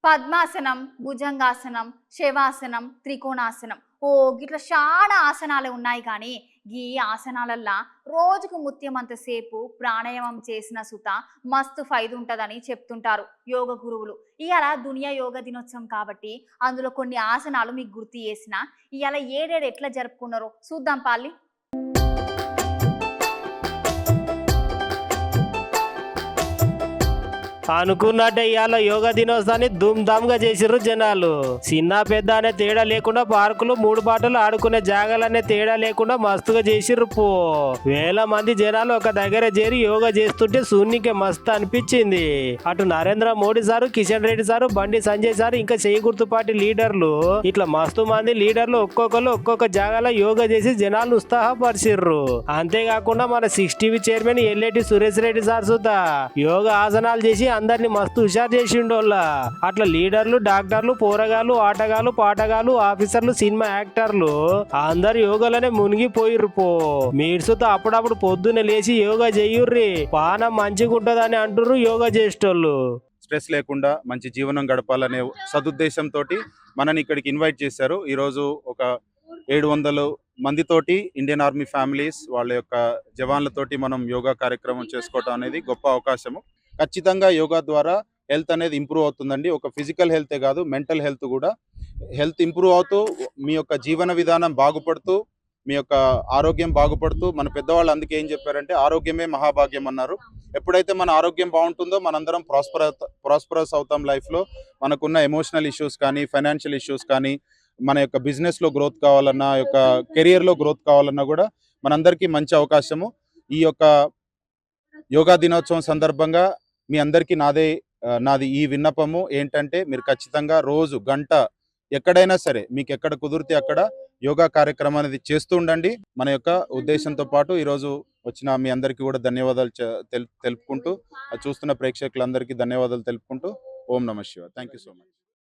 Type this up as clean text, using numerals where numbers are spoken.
పద్మాసనం, భుజంగాసనం, శవాసనం, త్రికోణాసనం. గిట్లా చాలా ఆసనాలు ఉన్నాయి కానీ, గీ ఆసనాలల్లా రోజుకు ముత్యమంత సేపు ప్రాణాయామం చేసిన సుత మస్తు ఫైదుంటదని చెప్తుంటారు యోగ గురువులు. ఇయాల దునియా యోగ దినోత్సవం కాబట్టి అందులో కొన్ని ఆసనాలు మీకు గుర్తు చేసిన. ఇయాల ఏడేడు ఎట్లా జరుపుకున్నారో చూద్దాం పాలి. అనుకున్నట్టే ఇవాళ యోగా దినోత్సవాన్ని ధూమ్ ధామ్ గా చేసిర్రు జనాలు. చిన్న పెద్ద అనే తేడా లేకుండా పార్కులు మూడు బాటలు ఆడుకునే జాగాలనే తేడా లేకుండా మస్తుగా చేసిర్రు పో. వేల మంది జనాలు ఒక దగ్గర చేరి యోగా చేస్తుంటే శూన్యకే మస్తు అనిపించింది. అటు Narendra Modi sir, Kishan Reddy sir, Bandi Sanjay sir, ఇంకా చేయి గుర్తు పార్టీ లీడర్లు ఇట్లా మస్తు మంది లీడర్లు ఒక్కొక్కరు ఒక్కొక్క జాగాలో యోగా చేసి జనాలు ఉత్సాహపరిచిర్రు. అంతేకాకుండా మన 6TV chairman Elleti Suresh Reddy sir సుతా యోగా ఆసనాలు చేసి అందరిని మస్తు హుషారు చేసిండోళ్ళ. అట్లా లీడర్లు, డాక్టర్లు, పోరగాళ్ళు, ఆటగాళ్ళు, పాటగాళ్ళు, ఆఫీసర్లు, సినిమా యాక్టర్లు అందరు యోగాలోనే మునిగిపోయిర్రు పో. మీడ్సుతో అప్పుడప్పుడు పొద్దున్న లేచి యోగా చెయ్యుర్రి, పానం మంచిగా ఉంటదని అంటుర్రు యోగా చేసేటోళ్ళు. స్ట్రెస్ లేకుండా మంచి జీవనం గడపాలనే సదుద్దేశంతో మనని ఇక్కడికి ఇన్వైట్ చేశారు. ఈరోజు ఒక 700 మందితోటి ఇండియన్ ఆర్మీ ఫ్యామిలీస్ వాళ్ళ యొక్క జవాన్లతోటి మనం యోగా కార్యక్రమం చేసుకోవటం అనేది గొప్ప అవకాశము. ఖచ్చితంగా యోగా ద్వారా హెల్త్ అనేది ఇంప్రూవ్ అవుతుందండి. ఒక ఫిజికల్ హెల్తే కాదు, మెంటల్ హెల్త్ కూడా. హెల్త్ ఇంప్రూవ్ అవుతూ మీ యొక్క జీవన విధానం బాగుపడుతూ మీ యొక్క ఆరోగ్యం బాగుపడుతూ, మన పెద్దవాళ్ళు అందుకే ఏం చెప్పారంటే ఆరోగ్యమే మహాభాగ్యం అన్నారు. ఎప్పుడైతే మన ఆరోగ్యం బాగుంటుందో మనందరం ప్రాస్పరస్ అవుతాం లైఫ్లో. మనకున్న ఎమోషనల్ ఇష్యూస్ కానీ, ఫైనాన్షియల్ ఇష్యూస్ కానీ, మన యొక్క బిజినెస్లో గ్రోత్ కావాలన్నా, యొక్క కెరియర్లో గ్రోత్ కావాలన్నా కూడా మనందరికీ మంచి అవకాశము. ఈ యొక్క యోగా దినోత్సవం సందర్భంగా మీ అందరికీ నాది ఈ విన్నపము ఏంటంటే, మీరు ఖచ్చితంగా రోజు గంట ఎక్కడైనా సరే మీకు ఎక్కడ కుదిరితే అక్కడ యోగా కార్యక్రమం అనేది చేస్తూ ఉండండి. మన యొక్క ఉద్దేశంతో పాటు ఈరోజు వచ్చిన మీ అందరికీ కూడా ధన్యవాదాలు తెలుపుకుంటూ, చూస్తున్న ప్రేక్షకులందరికీ ధన్యవాదాలు తెలుపుకుంటూ, ఓం నమః శివాయ. Thank you so much.